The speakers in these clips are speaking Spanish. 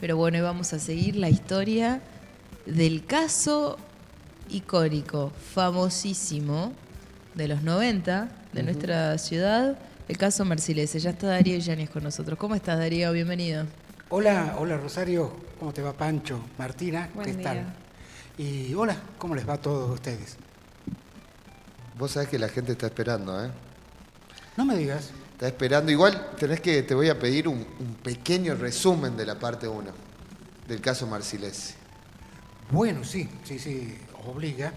Pero bueno, hoy vamos a seguir la historia del caso icónico, famosísimo, de los 90, de nuestra ciudad, el caso Marcilese. Ya está Darío Yáñez con nosotros. ¿Cómo estás, Darío? Bienvenido. Hola, hola Rosario, ¿cómo te va Pancho? Martina, Buen ¿qué tal? día. Y hola, ¿cómo les va a todos ustedes? Vos sabés que la gente está esperando, ¿eh? No me digas. Está esperando. Igual te voy a pedir un pequeño resumen de la parte 1 del caso Marcilese. Bueno, sí, obliga.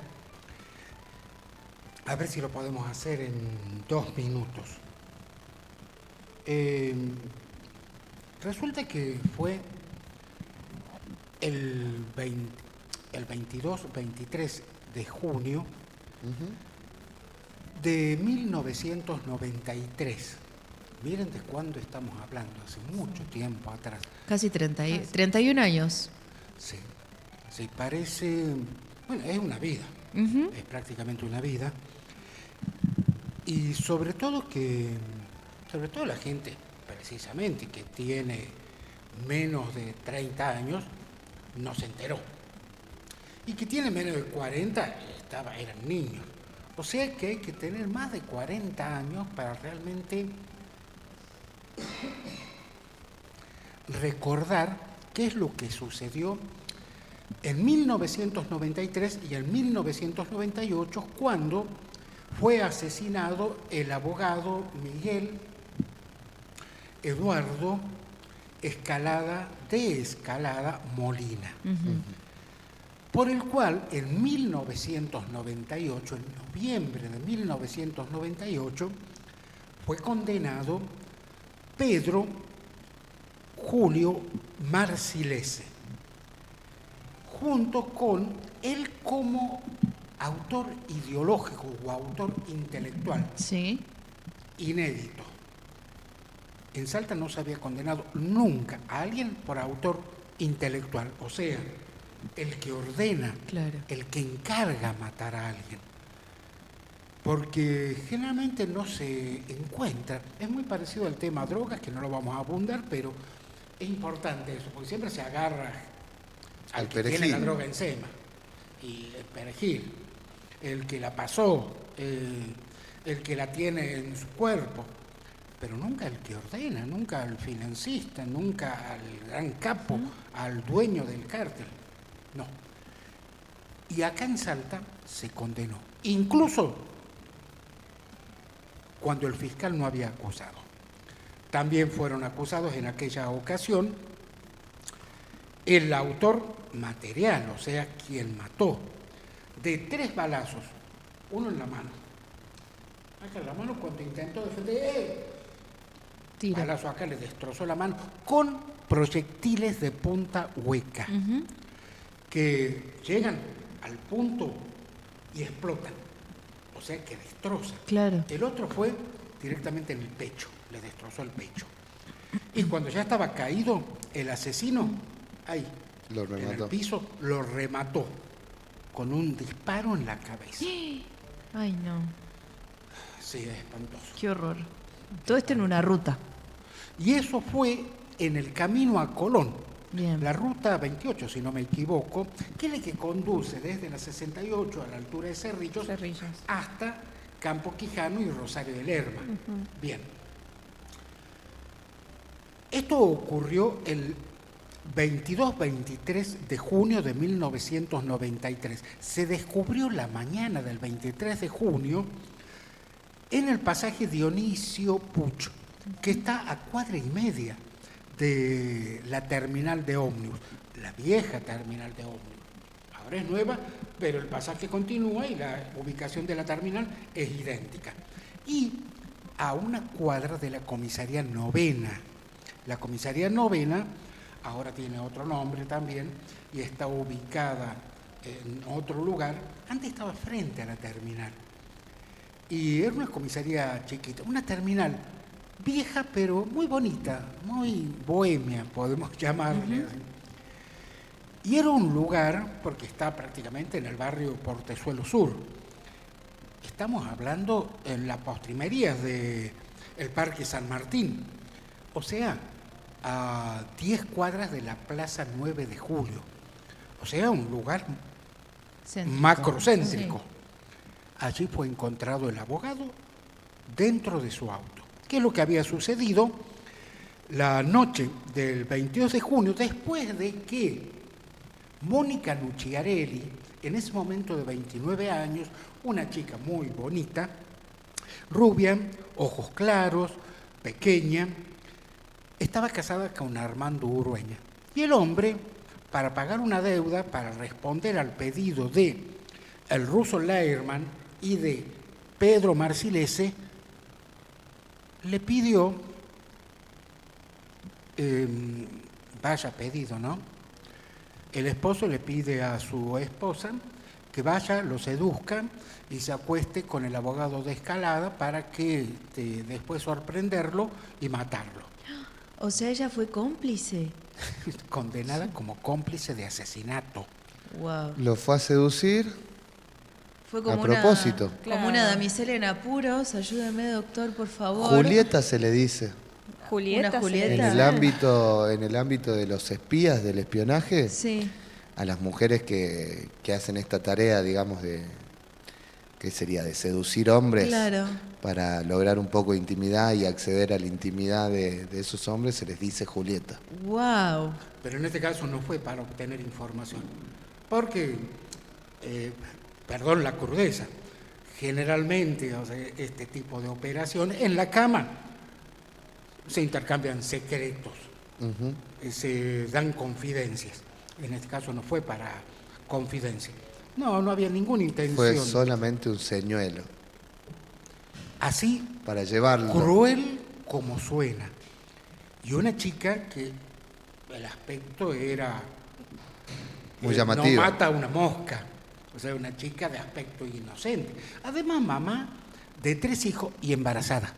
A ver si lo podemos hacer en 2 minutos. Resulta que fue el 22-23 de junio de 1993. Miren de cuándo estamos hablando, hace mucho tiempo atrás. Casi 31 años. Sí, sí, parece, bueno, es una vida, es prácticamente una vida. Y sobre todo la gente, precisamente, que tiene menos de 30 años, no se enteró. Y que tiene menos de 40, eran niños. O sea que hay que tener más de 40 años para realmente recordar qué es lo que sucedió en 1993 y en 1998, cuando fue asesinado el abogado Miguel Eduardo de Escalada Molina, por el cual en 1998, en noviembre de 1998, fue condenado Pedro Julio Marcilese, junto con él como autor ideológico o autor intelectual. Sí. Inédito. En Salta no se había condenado nunca a alguien por autor intelectual, o sea, el que ordena, Claro. el que encarga matar a alguien. Porque generalmente no se encuentra. Es muy parecido al tema drogas, que no lo vamos a abundar, pero es importante eso, porque siempre se agarra al que perejil. tiene la droga encima. Y el perejil, el que la pasó, el que la tiene en su cuerpo, pero nunca el que ordena, nunca al financista, nunca al gran capo, al dueño del cártel. No. Y acá en Salta se condenó, incluso cuando el fiscal no había acusado. También fueron acusados en aquella ocasión el autor material, o sea, quien mató, de 3 balazos, uno en la mano. Acá en la mano cuando intentó defender, Tira. balazo acá le destrozó la mano, con proyectiles de punta hueca, que llegan al punto y explotan, o sea que destrozan. Claro. El otro fue directamente en el pecho, le destrozó el pecho. Y cuando ya estaba caído, el asesino, ahí, Lo remató. en el piso, lo remató con un disparo en la cabeza. Ay, no. Sí, es espantoso. Qué horror. Todo esto en una ruta. Y eso fue en el camino a Colón. Bien. La ruta 28, si no me equivoco, que es la que conduce desde la 68 a la altura de Cerrillos hasta Campo Quijano y Rosario de Lerma. Bien. Esto ocurrió el 22-23 de junio de 1993. Se descubrió la mañana del 23 de junio en el pasaje Dionisio Puch, que está a 1,5 cuadras de la terminal de ómnibus, la vieja terminal de ómnibus. Ahora es nueva, pero el pasaje continúa y la ubicación de la terminal es idéntica. Y a 1 cuadra de la comisaría novena. La comisaría novena ahora tiene otro nombre también y está ubicada en otro lugar. Antes estaba frente a la terminal. Y era una comisaría chiquita, una terminal vieja pero muy bonita, muy bohemia, podemos llamarle así. Y era un lugar, porque está prácticamente en el barrio Portezuelo Sur. Estamos hablando en las postrimerías del Parque San Martín. O sea, a 10 cuadras de la Plaza 9 de Julio. O sea, un lugar Céntrico. macrocéntrico. Sí. Allí fue encontrado el abogado dentro de su auto. ¿Qué es lo que había sucedido? La noche del 22 de junio, después de que Mónica Luciarelli, en ese momento de 29 años, una chica muy bonita, rubia, ojos claros, pequeña, estaba casada con Armando Urueña. Y el hombre, para pagar una deuda, para responder al pedido de el ruso Leierman y de Pedro Marcilese, le pidió, vaya pedido, ¿no? El esposo le pide a su esposa que vaya, lo seduzca y se acueste con el abogado de Escalada para que después sorprenderlo y matarlo. O sea, ella fue cómplice. Condenada como cómplice de asesinato. Wow. Lo fue a seducir. Fue como A propósito. como una damisela en apuros. Ayúdeme, doctor, por favor. Julieta se le dice. Una En Julieta. el ámbito de los espías, del espionaje, Sí. a las mujeres que hacen esta tarea, digamos, ¿qué sería? De seducir hombres Claro. para lograr un poco de intimidad y acceder a la intimidad de esos hombres, se les dice Julieta. Wow. Pero en este caso no fue para obtener información. Porque, perdón la crudeza, generalmente, o sea, este tipo de operaciones, en la cama se intercambian secretos, se dan confidencias. En este caso no fue para confidencia. No había ninguna intención. Fue solamente un señuelo Así, para llevarlo. cruel como suena. Y una chica que el aspecto era Muy llamativo. no mata a una mosca, o sea, una chica de aspecto inocente. Además, mamá de 3 hijos y embarazada.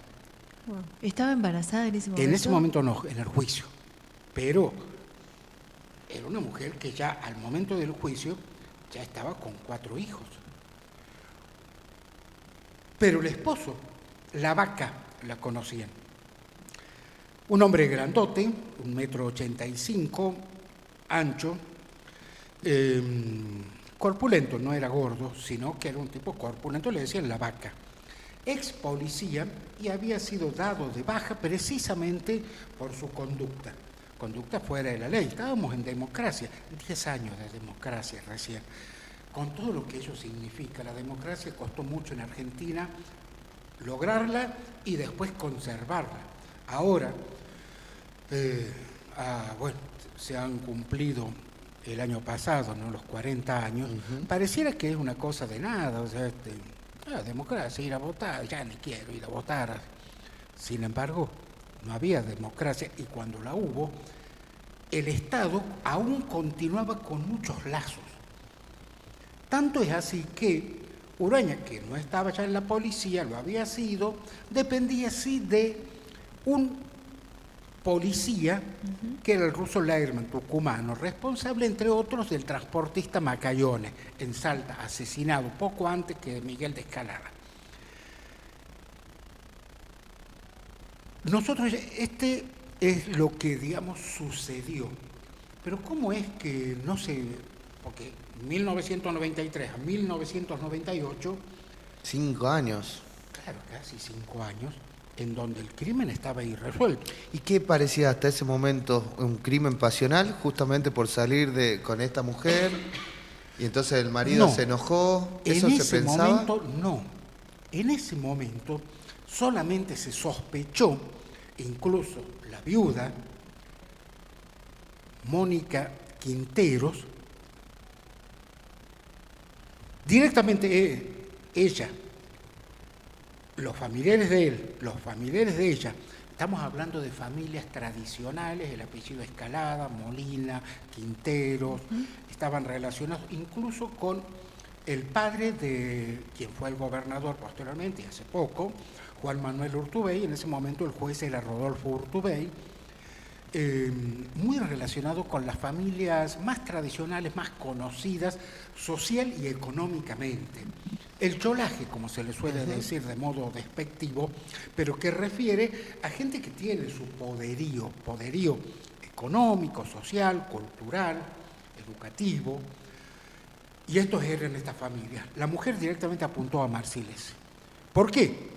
¿Estaba embarazada en ese momento? En ese momento no, en el juicio. Pero era una mujer que ya al momento del juicio ya estaba con 4 hijos. Pero el esposo, la vaca, la conocían. Un hombre grandote, 1,85 m, ancho, corpulento, no era gordo, sino que era un tipo corpulento, le decían la vaca. Ex policía y había sido dado de baja precisamente por su conducta fuera de la ley. Estábamos en democracia, 10 años de democracia recién, con todo lo que ello significa. La democracia costó mucho en Argentina lograrla y después conservarla. Ahora, bueno, se han cumplido el año pasado, ¿no?, los 40 años. Pareciera que es una cosa de nada, o sea, democracia, ir a votar, ya ni quiero ir a votar. Sin embargo, no había democracia y cuando la hubo, el Estado aún continuaba con muchos lazos. Tanto es así que Urueña, que no estaba ya en la policía, lo había sido, dependía sí de un policía, que era el ruso Leierman, tucumano, responsable, entre otros, del transportista Macayone, en Salta, asesinado poco antes que Miguel de Escalada. Nosotros, este es lo que, digamos, sucedió. Pero ¿cómo es que no se...? Porque 1993 a 1998... 5 años. Claro, casi 5 años, en donde el crimen estaba irresuelto. ¿Y qué parecía hasta ese momento? ¿Un crimen pasional justamente por salir con esta mujer? Y entonces el marido se enojó. ¿Eso se pensaba? En ese momento solamente se sospechó, incluso la viuda, Mónica Quinteros, directamente ella, los familiares de él, los familiares de ella, estamos hablando de familias tradicionales, el apellido Escalada, Molina, Quinteros, estaban relacionados incluso con el padre de quien fue el gobernador posteriormente, hace poco, Juan Manuel Urtubey. En ese momento el juez era Rodolfo Urtubey, muy relacionado con las familias más tradicionales, más conocidas social y económicamente. el cholaje, como se le suele decir de modo despectivo, pero que refiere a gente que tiene su poderío económico, social, cultural, educativo, y estos eran estas familias. La mujer directamente apuntó a Marcilese. ¿Por qué?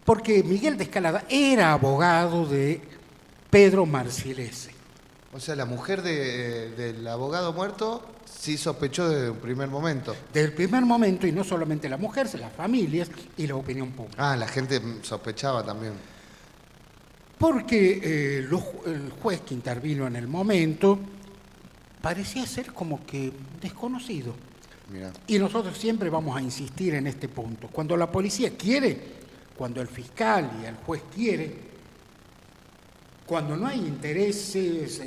Porque Miguel de Escalada era abogado de Pedro Marcilese. O sea, la mujer del abogado muerto sí sospechó desde un primer momento. Desde el primer momento, y no solamente la mujer, las familias y la opinión pública. Ah, la gente sospechaba también. Porque el juez que intervino en el momento parecía ser como que desconocido. Mirá. Y nosotros siempre vamos a insistir en este punto. Cuando la policía quiere, cuando el fiscal y el juez quiere, cuando no hay intereses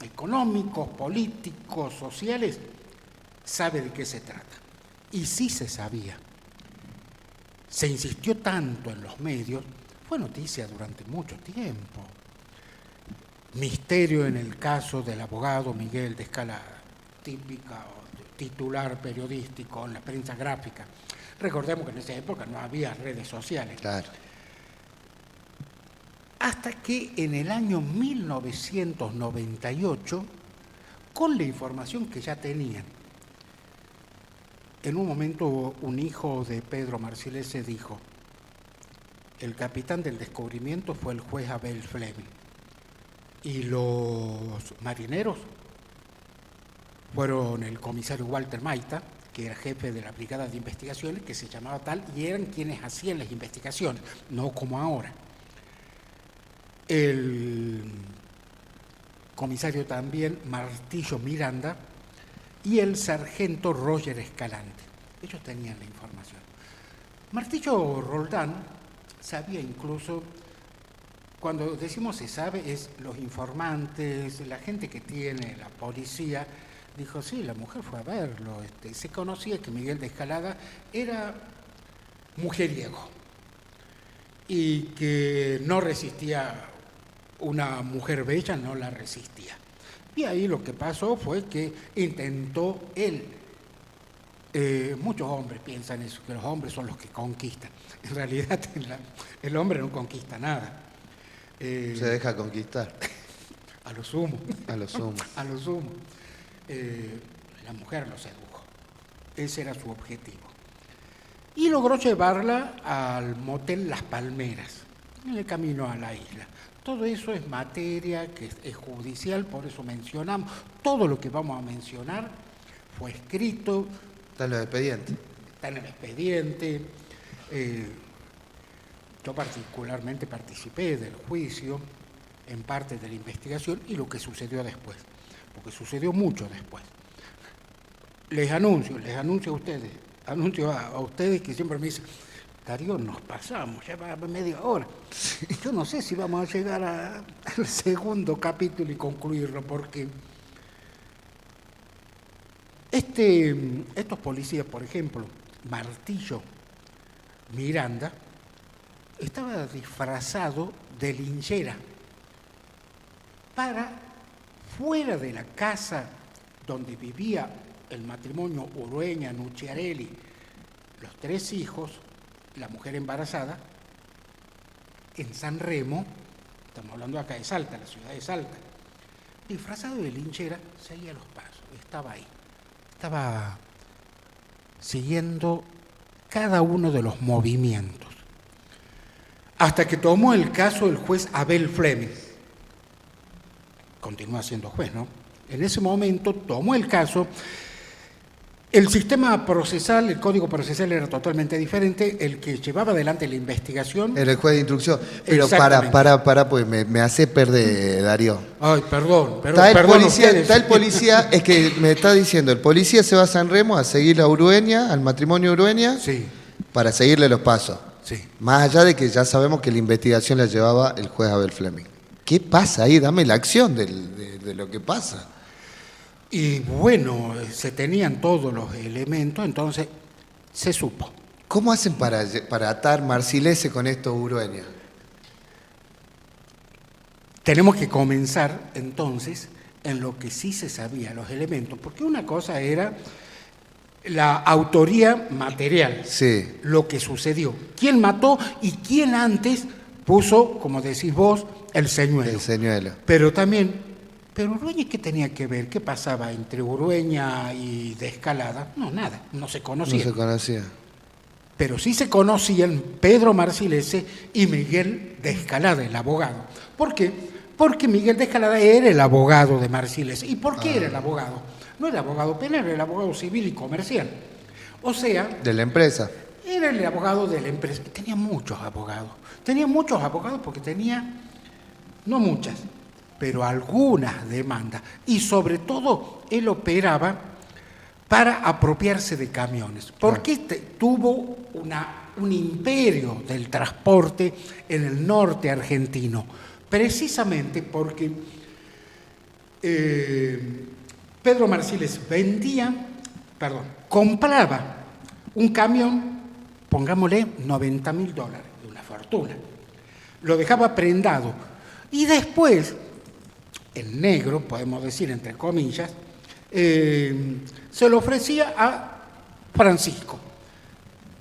económicos, políticos, sociales, sabe de qué se trata. Y sí se sabía. Se insistió tanto en los medios, fue noticia durante mucho tiempo. Misterio en el caso del abogado Miguel de Escalada, típica titular periodístico en la prensa gráfica. Recordemos que en esa época no había redes sociales. Claro. Hasta que en el año 1998, con la información que ya tenían, en un momento un hijo de Pedro Marcilese dijo: el capitán del descubrimiento fue el juez Abel Fleming y los marineros fueron el comisario Walter Maita, que era jefe de la brigada de investigaciones, que se llamaba tal, y eran quienes hacían las investigaciones, no como ahora. El comisario también Martillo Miranda y el sargento Roger Escalante. Ellos tenían la información. Martillo Roldán sabía incluso, cuando decimos se sabe, es los informantes, la gente que tiene la policía, dijo, sí, la mujer fue a verlo. Se conocía que Miguel de Escalada era mujeriego y que no resistía. Una mujer bella no la resistía. Y ahí lo que pasó fue que intentó él. Muchos hombres piensan eso, que los hombres son los que conquistan. En realidad el hombre no conquista nada. Se deja conquistar. A lo sumo. A lo sumo. A lo sumo. La mujer lo sedujo. Ese era su objetivo. Y logró llevarla al motel Las Palmeras, en el camino a la isla. Todo eso es materia que es judicial, por eso mencionamos. Todo lo que vamos a mencionar fue escrito. Está en los expedientes. Está en el expediente. Yo particularmente participé del juicio, en parte de la investigación, y lo que sucedió después, porque sucedió mucho después. Les anuncio a ustedes que siempre me dicen, Darío, nos pasamos, ya va media hora. Yo no sé si vamos a llegar al segundo capítulo y concluirlo, porque estos policías, por ejemplo, Martillo Miranda, estaba disfrazado de linchera para, fuera de la casa donde vivía el matrimonio Urueña, Nucciarelli, los 3 hijos, la mujer embarazada, en San Remo, estamos hablando acá de Salta, la ciudad de Salta, disfrazado de linchera, seguía los pasos, estaba ahí, estaba siguiendo cada uno de los movimientos, hasta que tomó el caso el juez Abel Fleming, continúa siendo juez, ¿no? En ese momento tomó el caso. El sistema procesal, el código procesal era totalmente diferente. El que llevaba adelante la investigación... Era el juez de instrucción. Pero para, pues me hace perder, Darío. Ay, perdón. Está el policía, es que me está diciendo, el policía se va a San Remo a seguir a Urueña, al matrimonio Urueña, sí, para seguirle los pasos. Sí. Más allá de que ya sabemos que la investigación la llevaba el juez Abel Fleming. ¿Qué pasa ahí? Dame la acción de lo que pasa. Y bueno, se tenían todos los elementos, entonces se supo. ¿Cómo hacen para atar Marcilese con esto Urueña? Tenemos que comenzar entonces en lo que sí se sabía, los elementos, porque una cosa era la autoría material, Sí. lo que sucedió. ¿Quién mató y quién antes puso, como decís vos, el señuelo? El señuelo. Pero también, pero Urueña, ¿qué tenía que ver? ¿Qué pasaba entre Urueña y de Escalada? No, nada, no se conocían. No se conocía. Pero sí se conocían Pedro Marcilese y Miguel de Escalada, el abogado. ¿Por qué? Porque Miguel de Escalada era el abogado de Marcilese. ¿Y por qué era el abogado? No era abogado penal, era el abogado civil y comercial. O sea, De la empresa. era el abogado de la empresa. Tenía muchos abogados. Tenía muchos abogados porque tenía, no muchas, pero algunas demandas. Y sobre todo, él operaba para apropiarse de camiones. Porque tuvo un imperio del transporte en el norte argentino. Precisamente porque Pedro Marcilese compraba un camión, pongámosle $90.000, de una fortuna. Lo dejaba prendado. Y después, el negro, podemos decir entre comillas, se lo ofrecía a Francisco.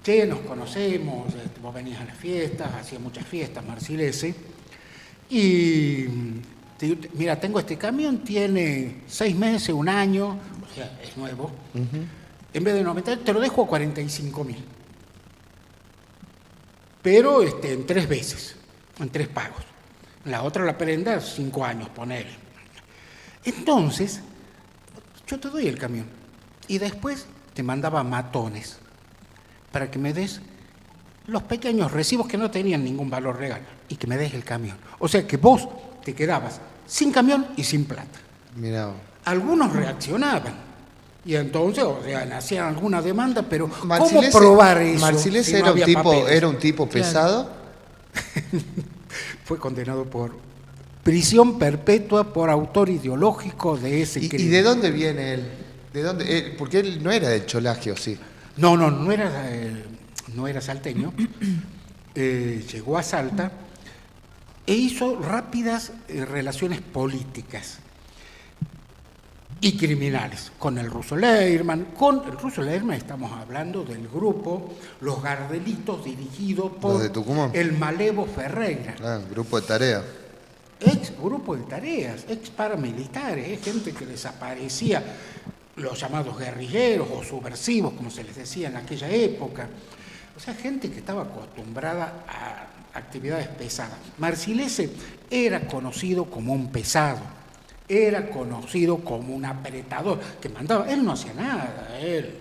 Che, nos conocemos, vos venías a las fiestas, hacía muchas fiestas, Marcilese, y mira, tengo este camión, tiene 6 meses, 1 año, o sea, es nuevo. En vez de 90, te lo dejo a 45.000. Pero en 3 veces, en 3 pagos. La otra la prenda 5 años, ponele. Entonces, yo te doy el camión. Y después te mandaba matones para que me des los pequeños recibos que no tenían ningún valor real y que me des el camión. O sea que vos te quedabas sin camión y sin plata. Mirá. Algunos reaccionaban y entonces, o sea, hacían alguna demanda, pero Marcilese, ¿cómo probar eso? Marcilese si no era, había era un tipo Claro. pesado. Fue condenado por prisión perpetua por autor ideológico de ese ¿Y crimen. de dónde viene él? ¿De dónde? Porque él no era del Cholaje, ¿o sí? No era salteño. Llegó a Salta e hizo rápidas relaciones políticas y criminales con el ruso Leirman. Con el ruso Leirman estamos hablando del grupo Los Gardelitos, dirigido por ¿Los de Tucumán? el Malevo Ferreira. Ah, grupo de tarea. Ex grupo de tareas, ex paramilitares, gente que desaparecía, los llamados guerrilleros o subversivos, como se les decía en aquella época. O sea, gente que estaba acostumbrada a actividades pesadas. Marcilese era conocido como un pesado, era conocido como un apretador, que mandaba, él no hacía nada, él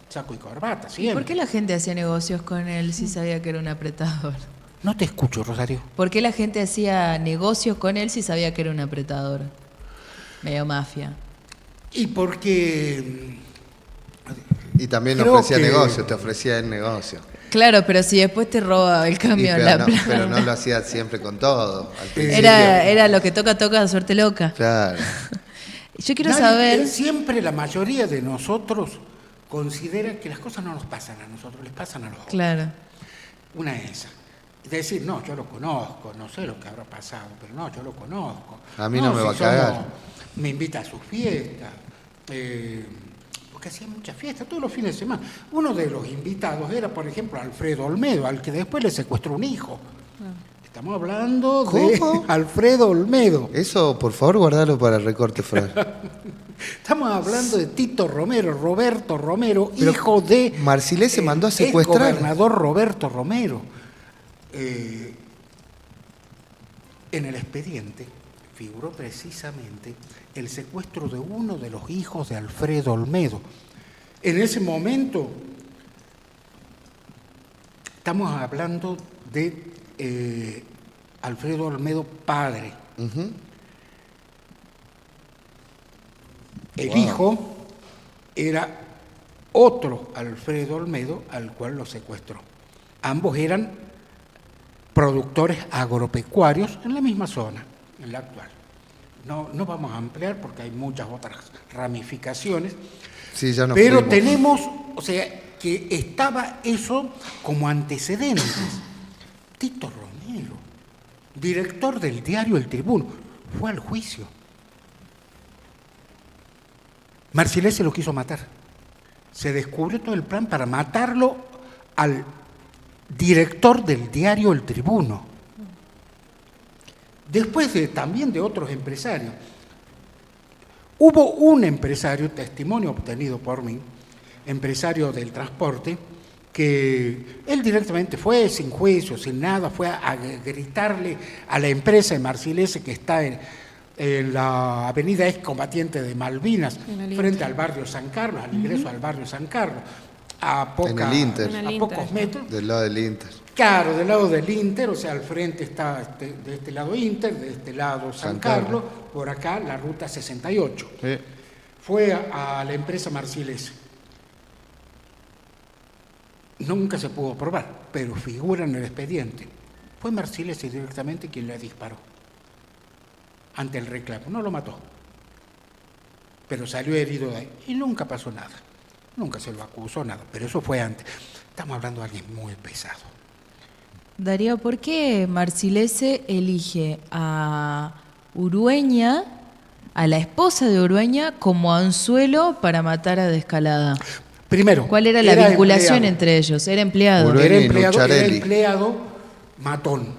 saco y corbata, siempre. ¿Por qué la gente hacía negocios con él si sabía que era un apretador? No te escucho, Rosario. ¿Por qué la gente hacía negocios con él si sabía que era un apretador? Medio mafia. Y porque... Y también Creo ofrecía que- negocio, te ofrecía el negocio. Claro, pero si después te roba el Y camión, pero, la no, plata. pero no lo hacía siempre con todo. Al principio. Era lo que toca, suerte loca. Claro. Yo quiero Nadie- saber... Siempre la mayoría de nosotros considera que las cosas no nos pasan a nosotros, les pasan a los otros. Claro. Una es esa. Decir, no, yo lo conozco, no sé lo que habrá pasado, pero no, yo lo conozco. A mí no me va a cagar. Me invita a sus fiestas, porque hacía muchas fiestas, todos los fines de semana. Uno de los invitados era, por ejemplo, Alfredo Olmedo, al que después le secuestró un hijo. Estamos hablando ¿Cómo? de Alfredo Olmedo. Eso, por favor, guardalo para el recorte, Fran. Estamos hablando de Tito Romero, Roberto Romero, Pero hijo de... Marcilese mandó a secuestrar. El gobernador Roberto Romero. En el expediente figuró precisamente el secuestro de uno de los hijos de Alfredo Olmedo. En ese momento, estamos hablando de Alfredo Olmedo padre. Ujú. El Wow. hijo era otro Alfredo Olmedo al cual lo secuestró. Ambos eran productores agropecuarios en la misma zona, en la actual. No vamos a ampliar porque hay muchas otras ramificaciones, Sí, ya nos pero fuimos. tenemos, o sea, que estaba eso como antecedentes. Tito Romero, director del diario El Tribuno, fue al juicio. Marcilese lo quiso matar. se descubrió todo el plan para matarlo al director del diario El Tribuno. Después también de otros empresarios. Hubo un empresario, testimonio obtenido por mí, empresario del transporte, que él directamente fue, sin juicio, sin nada, fue a gritarle a la empresa de Marcilese que está en la avenida Excombatiente de Malvinas, frente al barrio San Carlos, al ingreso al barrio San Carlos, en el Inter, a pocos metros. Del lado del Inter. Claro, del lado del Inter, o sea, al frente está de este lado Inter, de este lado San Carlos, por acá la ruta 68. Sí. Fue a la empresa Marcilese. Nunca se pudo probar, pero figura en el expediente. Fue Marcilese directamente quien le disparó ante el reclamo. No lo mató, pero salió herido de ahí y nunca pasó nada. Nunca se lo acusó nada, pero eso fue antes. Estamos hablando de alguien muy pesado. Darío, ¿por qué Marcilese elige a Urueña, a la esposa de Urueña, como anzuelo para matar a Descalada? Primero, ¿cuál era la vinculación entre ellos? ¿Era empleado? Urueña era empleado matón.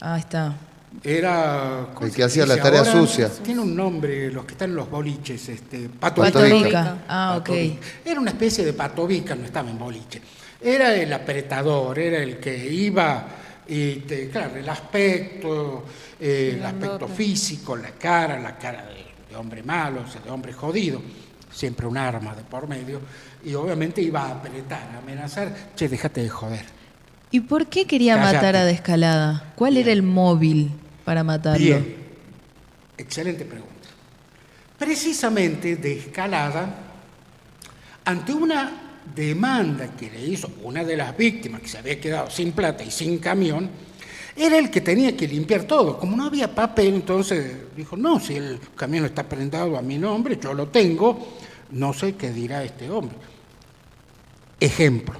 Ah, está. Era el que hacía la tarea sucia. Tiene un nombre, los que están en los boliches, Patovica. Ah, ok. Era una especie de patovica, no estaba en boliche. Era el apretador, era el que iba, claro, el aspecto físico, la cara de hombre malo, o sea, de hombre jodido, siempre un arma de por medio, y obviamente iba a apretar, a amenazar, che, déjate de joder. ¿Y por qué quería matar a Descalada? ¿Cuál era el móvil para matarlo? Bien, excelente pregunta. Precisamente Descalada, ante una demanda que le hizo una de las víctimas que se había quedado sin plata y sin camión, era el que tenía que limpiar todo. Como no había papel, entonces dijo, no, si el camión está prendado a mi nombre, yo lo tengo, no sé qué dirá este hombre. Ejemplo.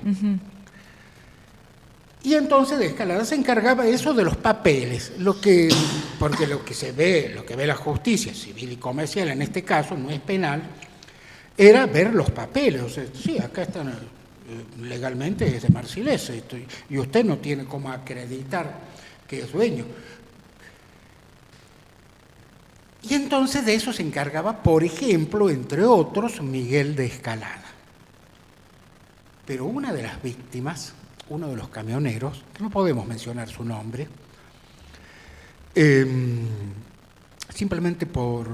Y entonces Descalada se encargaba de eso de los papeles, porque lo que ve la justicia civil y comercial en este caso, no es penal, era ver los papeles. O sea, sí, acá están legalmente es de Marcilese, y usted no tiene cómo acreditar que es dueño. Y entonces de eso se encargaba, por ejemplo, entre otros, Miguel Descalada. Pero una de las víctimas, uno de los camioneros, que no podemos mencionar su nombre, simplemente por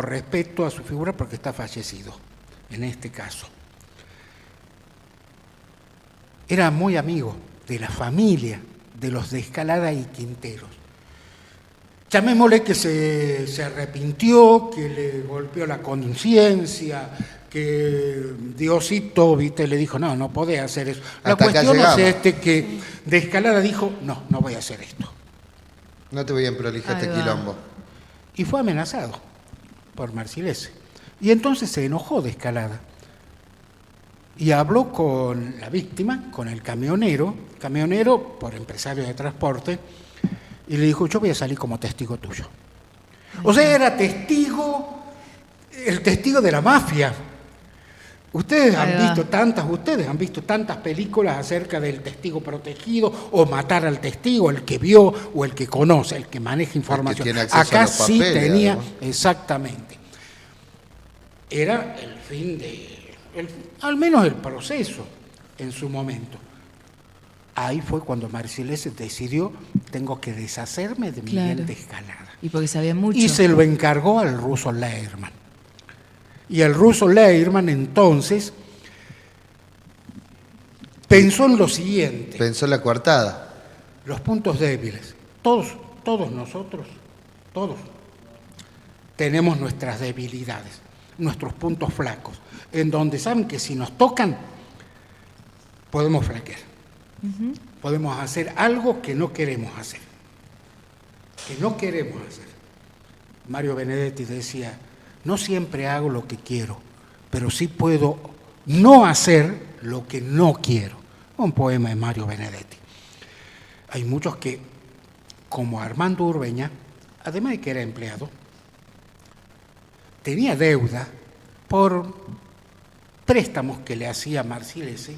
respeto a su figura, porque está fallecido, en este caso. Era muy amigo de la familia de los Descalada y Quinteros. Llamémosle que se arrepintió, que le golpeó la conciencia, que Diosito, viste, le dijo, no podés hacer eso. La cuestión es que Descalada dijo, no voy a hacer esto. No te voy a emprolijar este quilombo. Y fue amenazado por Marcilese. Y entonces se enojó Descalada. Y habló con la víctima, con el camionero por empresario de transporte, y le dijo, yo voy a salir como testigo tuyo. O sea, era el testigo de la mafia. Ustedes han visto tantas películas acerca del testigo protegido o matar al testigo, el que vio o el que conoce, el que maneja información. El que tiene acceso acá a los papeles, sí tenía, además. exactamente. Era el fin al menos el proceso en su momento. Ahí fue cuando Marcilese decidió, tengo que deshacerme de Miguel Descalada. Y porque sabía mucho. Y se lo encargó al ruso Leirman. Y el ruso Leirman entonces pensó en lo siguiente. Pensó en la coartada. Los puntos débiles. Todos nosotros, tenemos nuestras debilidades, nuestros puntos flacos, en donde saben que si nos tocan, podemos flaquear. Podemos hacer algo que no queremos hacer. Mario Benedetti decía, no siempre hago lo que quiero, pero sí puedo no hacer lo que no quiero. Un poema de Mario Benedetti. Hay muchos que, como Armando Urueña, además de que era empleado, tenía deuda por préstamos que le hacía Marcilese,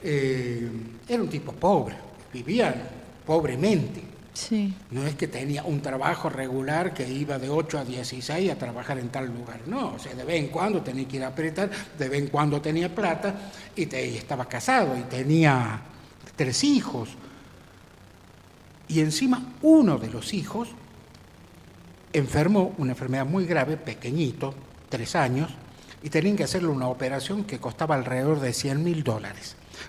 era un tipo pobre, vivía pobremente. Sí. No es que tenía un trabajo regular que iba de 8 a 16 a trabajar en tal lugar. No, o sea, de vez en cuando tenía que ir a apretar, de vez en cuando tenía plata y estaba casado y tenía 3 hijos. Y encima uno de los hijos enfermó una enfermedad muy grave, pequeñito, 3 años, y tenían que hacerle una operación que costaba alrededor de $100.000.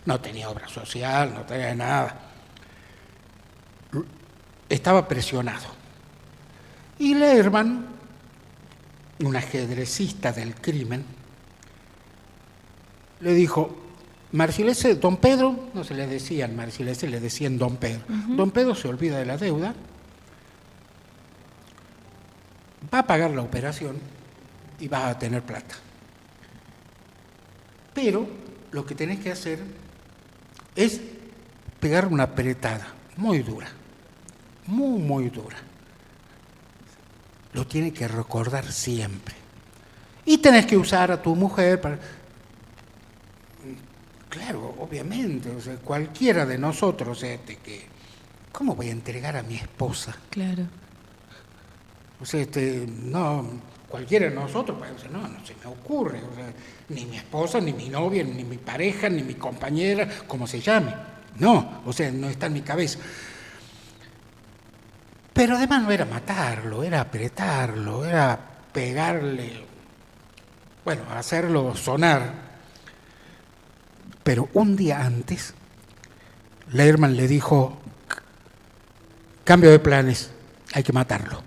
No tenía obra social, no tenía nada. Estaba presionado. Y Lerman, un ajedrecista del crimen, le dijo, Marcilese, don Pedro, no se le decían Marcilese, le decían don Pedro. Don Pedro se olvida de la deuda, va a pagar la operación y vas a tener plata. Pero lo que tenés que hacer es pegar una apretada muy dura. Muy, muy dura. Lo tiene que recordar siempre. Y tenés que usar a tu mujer para... Claro, obviamente, o sea, cualquiera de nosotros, ¿cómo voy a entregar a mi esposa? Claro. O sea, no, cualquiera de nosotros, pues, no se me ocurre, o sea, ni mi esposa, ni mi novia, ni mi pareja, ni mi compañera, como se llame. No, o sea, no está en mi cabeza. Pero además no era matarlo, era apretarlo, era pegarle, bueno, hacerlo sonar. Pero un día antes, Lerman le dijo, cambio de planes, hay que matarlo.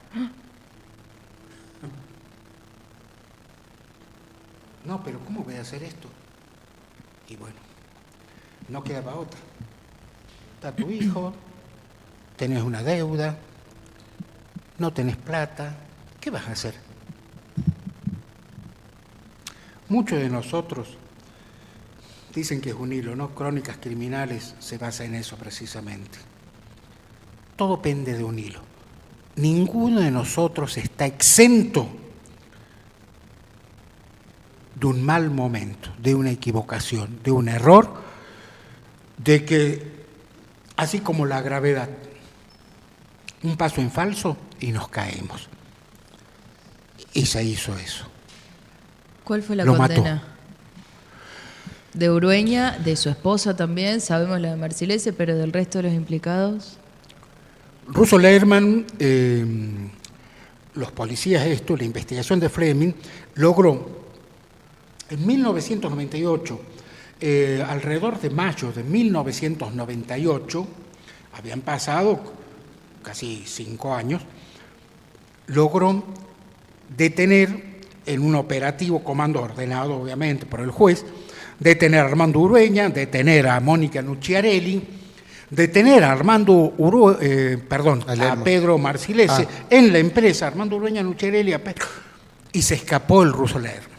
No, pero ¿cómo voy a hacer esto? Y bueno, no quedaba otra. Está tu hijo, tenés una deuda, no tenés plata, ¿qué vas a hacer? Muchos de nosotros dicen que es un hilo, ¿no? Crónicas Criminales se basa en eso precisamente. Todo pende de un hilo. Ninguno de nosotros está exento de un mal momento, de una equivocación, de un error, de que, así como la gravedad, un paso en falso y nos caemos. Y se hizo eso. ¿Cuál fue la Lo condena? mató. De Urueña, de su esposa también, sabemos la de Marcilese, pero del resto de los implicados. Russo Lerman, los policías, la investigación de Fleming, logró en 1998, alrededor de mayo de 1998, habían pasado casi 5 años, logró detener en un operativo comando ordenado obviamente por el juez, detener a Armando Urueña, detener a Mónica Nucciarelli, detener a a Pedro Marcilese en la empresa, Armando Urueña, Nucciarelli, y se escapó el Russo Lerman.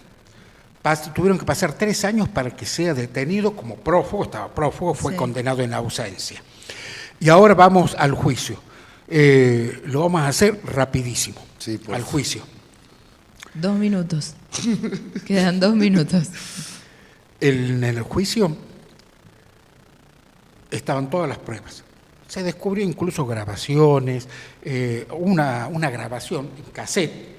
Tuvieron que pasar 3 años para que sea detenido como prófugo, estaba prófugo, fue condenado en ausencia. Y ahora vamos al juicio. Lo vamos a hacer rapidísimo, al juicio. 2 minutos. Quedan 2 minutos. En el juicio estaban todas las pruebas. Se descubrió incluso grabaciones, una grabación en cassette.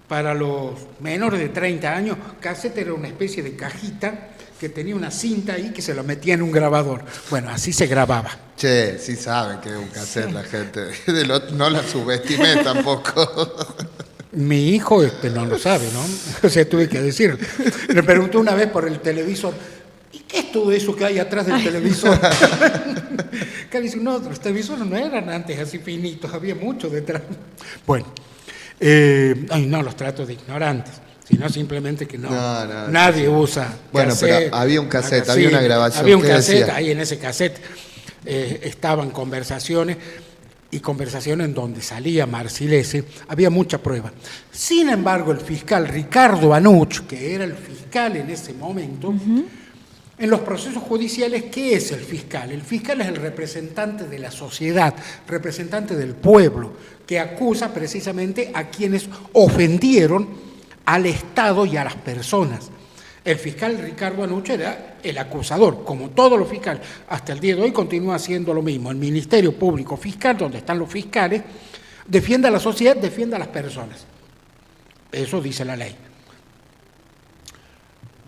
Para los menores de 30 años, cassette era una especie de cajita que tenía una cinta ahí que se la metía en un grabador. Bueno, así se grababa. Che, sí saben que es un cassette la gente. No la subestimé tampoco. Mi hijo no lo sabe, ¿no? O sea, tuve que decirle. Le preguntó una vez por el televisor, ¿y qué es todo eso que hay atrás del televisor? Que dice, no, los televisores no eran antes así finitos, había mucho detrás. Bueno, no los trato de ignorantes, sino simplemente que nadie usa. Bueno, cassette, pero había un cassette, había una grabación. Había un cassette, ahí en ese cassette estaban conversaciones, y conversaciones en donde salía Marcilese, había mucha prueba. Sin embargo, el fiscal Ricardo Anuch, que era el fiscal en ese momento, en los procesos judiciales, ¿qué es el fiscal? El fiscal es el representante de la sociedad, representante del pueblo, que acusa precisamente a quienes ofendieron al Estado y a las personas. El fiscal Ricardo Anucci era el acusador, como todos los fiscales. Hasta el día de hoy continúa haciendo lo mismo. El Ministerio Público Fiscal, donde están los fiscales, defiende a la sociedad, defiende a las personas. Eso dice la ley.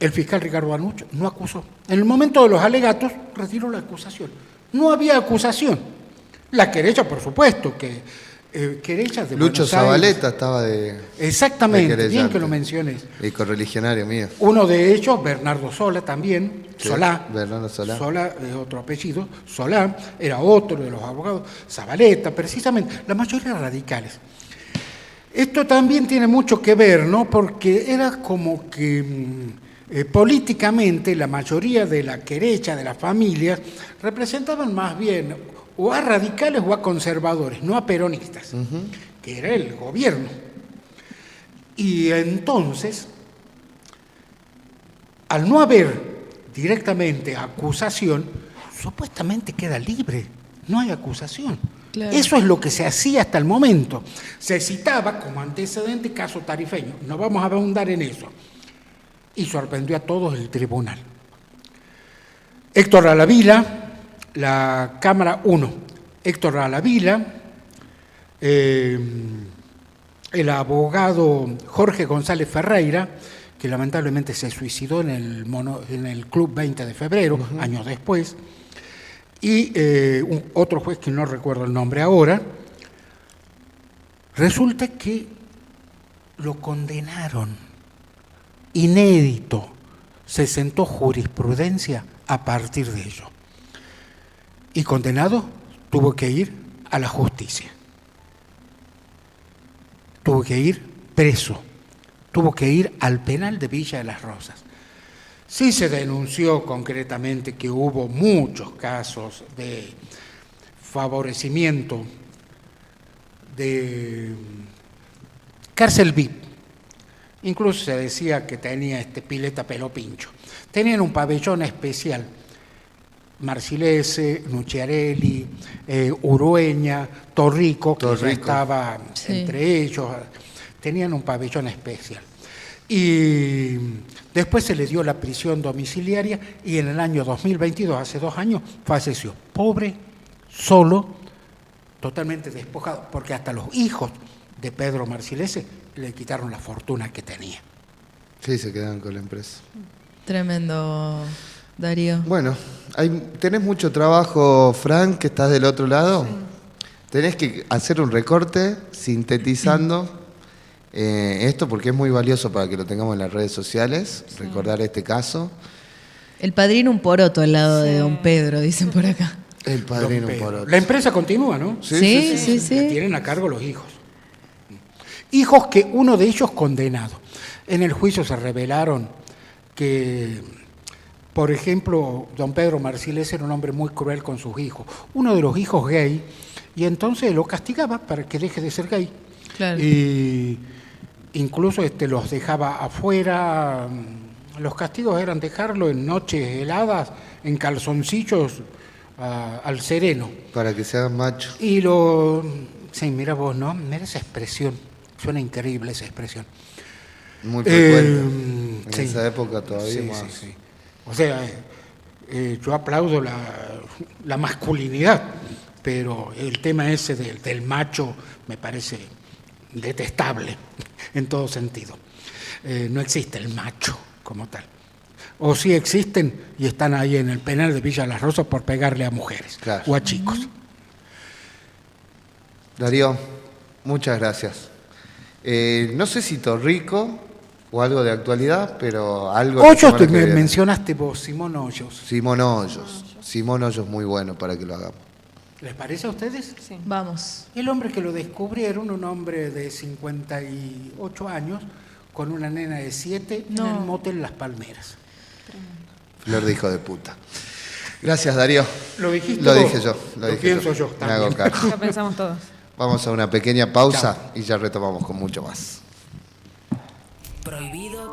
El fiscal Ricardo Anucci no acusó. En el momento de los alegatos, retiró la acusación. No había acusación. La querella, por supuesto, querella de Lucho Buenos Aires. Zabaleta estaba de... Exactamente, de bien que lo menciones. Y correligionario mío. Uno de ellos, Bernardo Sola también, Sí, Solá. Bernardo Solá. Solá es otro apellido. Solá era otro de los abogados. Zabaleta, precisamente, la mayoría radicales. Esto también tiene mucho que ver, ¿no? Porque era como que políticamente la mayoría de la querella de las familias representaban más bien o a radicales o a conservadores, no a peronistas, que era el gobierno. Y entonces, al no haber directamente acusación, supuestamente queda libre, no hay acusación. Claro. Eso es lo que se hacía hasta el momento. Se citaba como antecedente caso tarifeño, no vamos a ahondar en eso. Y sorprendió a todos el tribunal. Héctor Alavila, la Cámara 1, Héctor Alavila, el abogado Jorge González Ferreira, que lamentablemente se suicidó en el Club 20 de febrero, años después, y otro juez que no recuerdo el nombre ahora, resulta que lo condenaron. Inédito, se sentó jurisprudencia a partir de ello. Y condenado tuvo que ir a la justicia. Tuvo que ir preso. Tuvo que ir al penal de Villa de las Rosas. Sí se denunció concretamente que hubo muchos casos de favorecimiento de cárcel VIP. Incluso se decía que tenía pileta pelo pincho. Tenían un pabellón especial. Marcilese, Nucciarelli, Urueña, Torrico, que ya estaba entre ellos. Tenían un pabellón especial. Y después se le dio la prisión domiciliaria y en el año 2022, hace 2 años, falleció. Pobre, solo, totalmente despojado, porque hasta los hijos de Pedro Marcilese le quitaron la fortuna que tenía. Sí, se quedaron con la empresa. Tremendo, Darío. Bueno, tenés mucho trabajo, Frank, que estás del otro lado. Sí. Tenés que hacer un recorte sintetizando esto porque es muy valioso para que lo tengamos en las redes sociales, recordar este caso. El padrino un poroto al lado de don Pedro, dicen por acá. El padrino un poroto. La empresa continúa, ¿no? Sí. Tienen a cargo los hijos. Hijos que uno de ellos condenado. En el juicio se revelaron que, por ejemplo, don Pedro Marcilese era un hombre muy cruel con sus hijos. Uno de los hijos gay, y entonces lo castigaba para que deje de ser gay. Claro. Y incluso los dejaba afuera. Los castigos eran dejarlo en noches heladas, en calzoncillos, al sereno. Para que se hagan macho. Y sí, mira vos, ¿no? Mira esa expresión. Suena increíble esa expresión. Muy frecuente. En esa época todavía más. Sí. O sea, yo aplaudo la masculinidad, pero el tema ese del macho me parece detestable en todo sentido. No existe el macho como tal. O sí existen y están ahí en el penal de Villa Las Rosas por pegarle a mujeres o a chicos. Darío, muchas gracias. No sé si Torrico o algo de actualidad, pero algo... Hoyos, me mencionaste vos, Simón Hoyos. Simón Hoyos, muy bueno para que lo hagamos. ¿Les parece a ustedes? Sí. Vamos. El hombre que lo descubrieron, un hombre de 58 años, con una nena de 7, en el motel Las Palmeras. Flor de hijo de puta. Gracias, Darío. ¿Lo dijiste Lo vos? dije yo. Lo pienso yo también. Me hago cargo. Lo pensamos todos. Vamos a una pequeña pausa y ya retomamos con mucho más. Prohibido